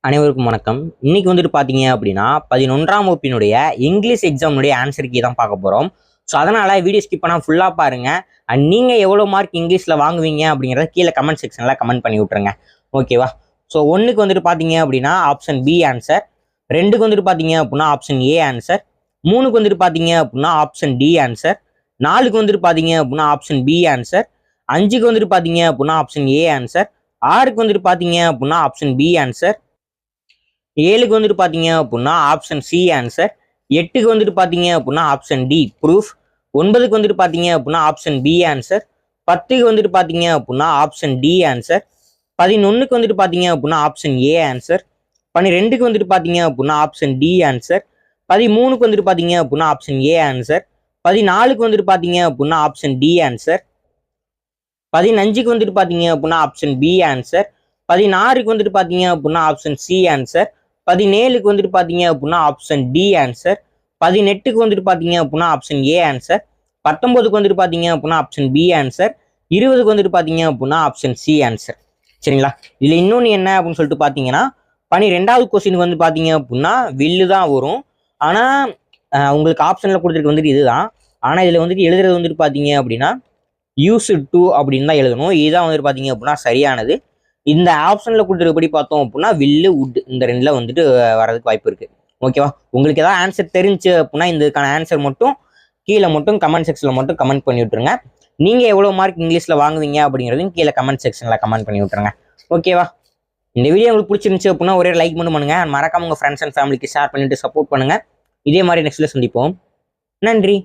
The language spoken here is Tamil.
அனைவருக்கும் வணக்கம். இன்னைக்கு வந்துட்டு பார்த்தீங்க அப்படின்னா 11ஆம் வகுப்பினுடைய இங்கிலீஷ் எக்ஸாமுடைய ஆன்சர் கீ தான் பார்க்க போகிறோம். ஸோ அதனால் வீடியோ ஸ்கிப் பண்ணால் ஃபுல்லாக பாருங்கள். அண்ட் நீங்கள் எவ்வளோ மார்க் இங்கிலீஷில் வாங்குவீங்க அப்படிங்கிறத கீழே கமெண்ட் செக்ஷனில் கமெண்ட் பண்ணி விட்ருங்க. ஓகேவா? ஸோ 1க்கு வந்துட்டு பார்த்தீங்க அப்படின்னா ஆப்ஷன் பி ஆன்சர், 2க்கு வந்துட்டு பார்த்தீங்க அப்படின்னா ஆப்ஷன் ஏ ஆன்சர், 3க்கு வந்துட்டு பார்த்தீங்க அப்படின்னா ஆப்ஷன் டி ஆன்சர், 4க்கு வந்துட்டு பார்த்தீங்க அப்படின்னா ஆப்ஷன் பி ஆன்சர், 5க்கு வந்துட்டு பார்த்தீங்க அப்படின்னா ஆப்ஷன் ஏ ஆன்சர், 6க்கு வந்துட்டு பார்த்தீங்க அப்படின்னா ஆப்ஷன் பி ஆன்சர், 7க்கு வந்துட்டு பார்த்தீங்க அப்படின்னா ஆப்ஷன் சி ஆன்சர், 8க்கு வந்துட்டு பார்த்தீங்க அப்படின்னா ஆப்ஷன் டி ப்ரூஃப், 9க்கு வந்துட்டு பார்த்தீங்க அப்படின்னா ஆப்ஷன் பி ஆன்சர், 10க்கு வந்துட்டு பார்த்தீங்க அப்படின்னா ஆப்ஷன் டி ஆன்சர், 11க்கு வந்துட்டு பார்த்தீங்க அப்படின்னா ஆப்ஷன் ஏ ஆன்சர், 12க்கு வந்துட்டு பார்த்தீங்க அப்படின்னா ஆப்ஷன் டி ஆன்சர், 13க்கு வந்துட்டு பார்த்தீங்க அப்படின்னா ஆப்ஷன் ஏ ஆன்சர், 14க்கு வந்துட்டு பார்த்தீங்க அப்படின்னா ஆப்ஷன் டி ஆன்சர், 15க்கு வந்துட்டு பார்த்தீங்க அப்படின்னா ஆப்ஷன் பி ஆன்சர், 16க்கு வந்துட்டு பார்த்தீங்க அப்படின்னா ஆப்ஷன் சி ஆன்சர், 17க்கு வந்துட்டு பார்த்தீங்க அப்படின்னா ஆப்ஷன் டி ஆன்சர், 18க்கு வந்துட்டு பார்த்தீங்க அப்படின்னா ஆப்ஷன் ஏ ஆன்சர், 19க்கு வந்துட்டு பார்த்தீங்க அப்படின்னா ஆப்ஷன் பி ஆன்சர், 20க்கு வந்துட்டு பார்த்தீங்க அப்படின்னா ஆப்ஷன் சி ஆன்சர். சரிங்களா? இதில் இன்னொன்று என்ன அப்படின்னு சொல்லிட்டு பார்த்தீங்கன்னா 12வது கொஸ்டினுக்கு வந்து பார்த்தீங்க அப்படின்னா வில்லு தான் வரும். ஆனால் உங்களுக்கு ஆப்ஷனில் கொடுத்துருக்கு வந்துட்டு இதுதான். ஆனால் இதில் வந்துட்டு எழுதுறது வந்துட்டு பார்த்தீங்க அப்படின்னா யூஸ் டு அப்படின்னு தான் எழுதணும். இதுதான் வந்துட்டு பார்த்தீங்க அப்படின்னா சரியானது. இந்த ஆப்ஷனில் கொடுத்துருக்கப்படி பார்த்தோம் அப்படின்னா வில்லு உட் இந்த ரெண்டில் வந்துட்டு வரதுக்கு வாய்ப்பு இருக்குது. ஓகேவா? உங்களுக்கு ஏதாவது ஆன்சர் தெரிஞ்சு அப்படின்னா இதுக்கான ஆன்சர் மட்டும் கீழே மட்டும் கமெண்ட் செக்ஷனில் மட்டும் கமெண்ட் பண்ணி விட்டுருங்க. நீங்கள் எவ்வளோ மார்க் இங்கிலீஷில் வாங்குவீங்க அப்படிங்கிறதையும் கீழே கமெண்ட் செக்ஷனில் கமெண்ட் பண்ணி விட்டுருங்க. ஓகேவா? இந்த வீடியோ உங்களுக்கு பிடிச்சிருந்துச்சு அப்படின்னா ஒரே லைக் மட்டும் பண்ணுங்க. மறக்காம உங்கள் ஃப்ரெண்ட்ஸ் அண்ட் ஃபேமிலிக்கு ஷேர் பண்ணிட்டு சப்போர்ட் பண்ணுங்க. இதே மாதிரி நெக்ஸ்ட்ல சந்திப்போம். நன்றி.